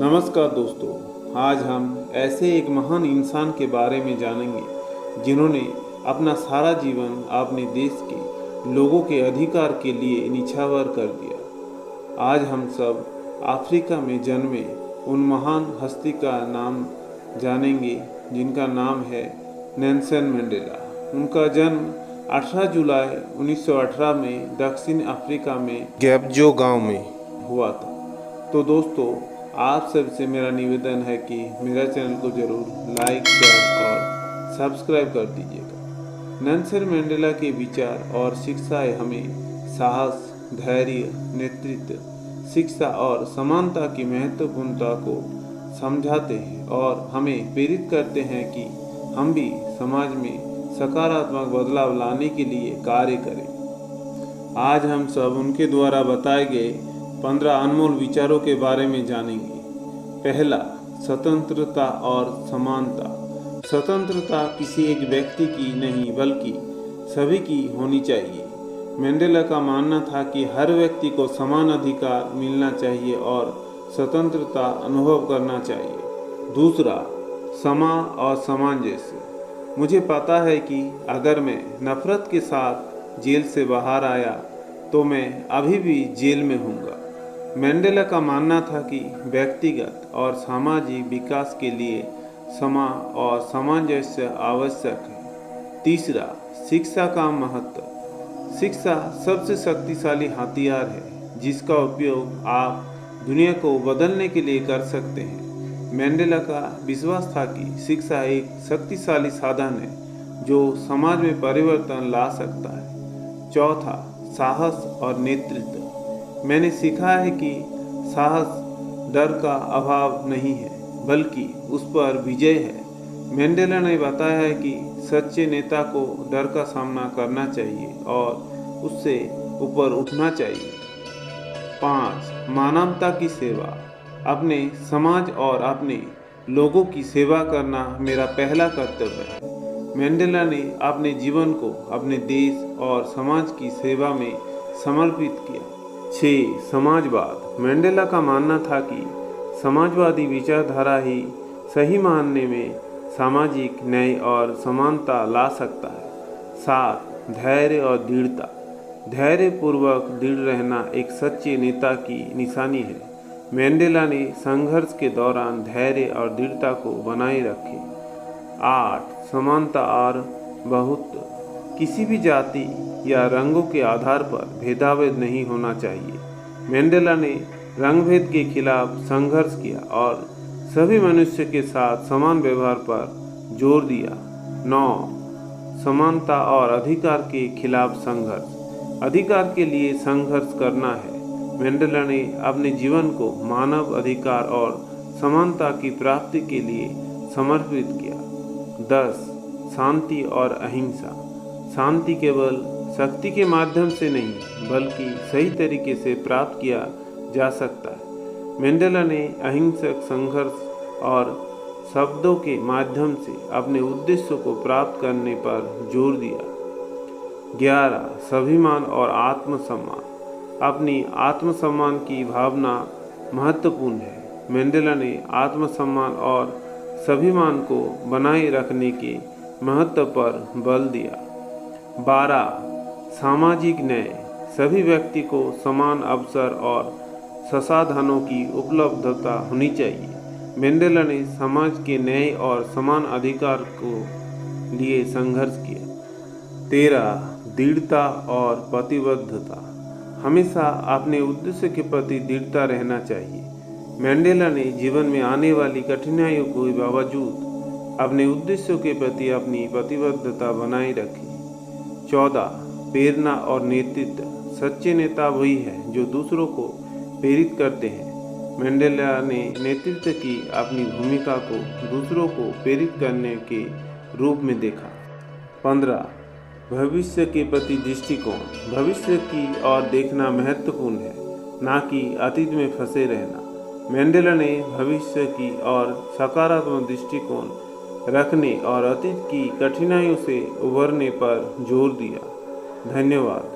नमस्कार दोस्तों, आज हम ऐसे एक महान इंसान के बारे में जानेंगे जिन्होंने अपना सारा जीवन अपने देश के लोगों के अधिकार के लिए निछावर कर दिया। आज हम सब अफ्रीका में जन्मे उन महान हस्ती का नाम जानेंगे जिनका नाम है नेल्सन मंडेला। उनका जन्म 18 जुलाई 1918 में दक्षिण अफ्रीका में गैब्जो गांव में हुआ था। तो दोस्तों, आप सबसे मेरा निवेदन है कि मेरा चैनल को जरूर लाइक, शेयर और सब्सक्राइब कर दीजिएगा। नेल्सन मंडेला के विचार और शिक्षाएं हमें साहस, धैर्य, नेतृत्व, शिक्षा और समानता की महत्वपूर्णता को समझाते हैं और हमें प्रेरित करते हैं कि हम भी समाज में सकारात्मक बदलाव लाने के लिए कार्य करें। आज हम सब उनके द्वारा बताए गए 15 अनमोल विचारों के बारे में जानेंगे। पहला, स्वतंत्रता और समानता। स्वतंत्रता किसी एक व्यक्ति की नहीं बल्कि सभी की होनी चाहिए। मंडेला का मानना था कि हर व्यक्ति को समान अधिकार मिलना चाहिए और स्वतंत्रता अनुभव करना चाहिए। दूसरा, क्षमा और सामंजस्य। मुझे पता है कि अगर मैं नफरत के साथ जेल से बाहर आया तो मैं अभी भी जेल में हूँगा। मंडेला का मानना था कि व्यक्तिगत और सामाजिक विकास के लिए क्षमा और सामंजस्य आवश्यक है। तीसरा, शिक्षा का महत्व। शिक्षा सबसे शक्तिशाली हथियार है जिसका उपयोग आप दुनिया को बदलने के लिए कर सकते हैं। मंडेला का विश्वास था कि शिक्षा एक शक्तिशाली साधन है जो समाज में परिवर्तन ला सकता है। चौथा, साहस और नेतृत्व। मैंने सीखा है कि साहस डर का अभाव नहीं है बल्कि उस पर विजय है। मंडेला ने बताया है कि सच्चे नेता को डर का सामना करना चाहिए और उससे ऊपर उठना चाहिए। 5, मानवता की सेवा। अपने समाज और अपने लोगों की सेवा करना मेरा पहला कर्तव्य है। मंडेला ने अपने जीवन को अपने देश और समाज की सेवा में समर्पित किया। 6, समाजवाद। मंडेला का मानना था कि समाजवादी विचारधारा ही सही मानने में सामाजिक न्याय और समानता ला सकता है। 7, धैर्य और दृढ़ता। धैर्यपूर्वक दृढ़ रहना एक सच्चे नेता की निशानी है। मंडेला ने संघर्ष के दौरान धैर्य और दृढ़ता को बनाए रखे। 8, समानता और बहुत्व। किसी भी जाति या रंगों के आधार पर भेदभाव नहीं होना चाहिए। मंडेला ने रंगभेद के खिलाफ संघर्ष किया और सभी मनुष्य के साथ समान व्यवहार पर जोर दिया। 9, समानता और अधिकार के खिलाफ संघर्ष। अधिकार के लिए संघर्ष करना है। मंडेला ने अपने जीवन को मानव अधिकार और समानता की प्राप्ति के लिए समर्पित किया। 10, शांति और अहिंसा। शांति केवल शक्ति के माध्यम से नहीं बल्कि सही तरीके से प्राप्त किया जा सकता है। मंडेला ने अहिंसक संघर्ष और शब्दों के माध्यम से अपने उद्देश्यों को प्राप्त करने पर जोर दिया। 11, स्वाभिमान और आत्मसम्मान। अपनी आत्मसम्मान की भावना महत्वपूर्ण है। मंडेला ने आत्मसम्मान और स्वाभिमान को बनाए रखने के महत्व पर बल दिया। 12, सामाजिक न्याय। सभी व्यक्ति को समान अवसर और संसाधनों की उपलब्धता होनी चाहिए। मंडेला ने समाज के न्याय और समान अधिकार को लिए संघर्ष किया। 13, दृढ़ता और प्रतिबद्धता। हमेशा अपने उद्देश्य के प्रति दृढ़ता रहना चाहिए। मंडेला ने जीवन में आने वाली कठिनाइयों के बावजूद अपने उद्देश्यों के प्रति अपनी प्रतिबद्धता बनाए रखी। 14, प्रेरणा और नेतृत्व। सच्चे नेता वही है जो दूसरों को प्रेरित करते हैं। मंडेला ने नेतृत्व की अपनी भूमिका को दूसरों को प्रेरित करने के रूप में देखा। 15, भविष्य के प्रति दृष्टिकोण। भविष्य की ओर देखना महत्वपूर्ण है, ना कि अतीत में फंसे रहना। मंडेला ने भविष्य की ओर सकारात्मक दृष्टिकोण रखने और अतीत की कठिनाइयों से उबरने पर जोर दिया। धन्यवाद।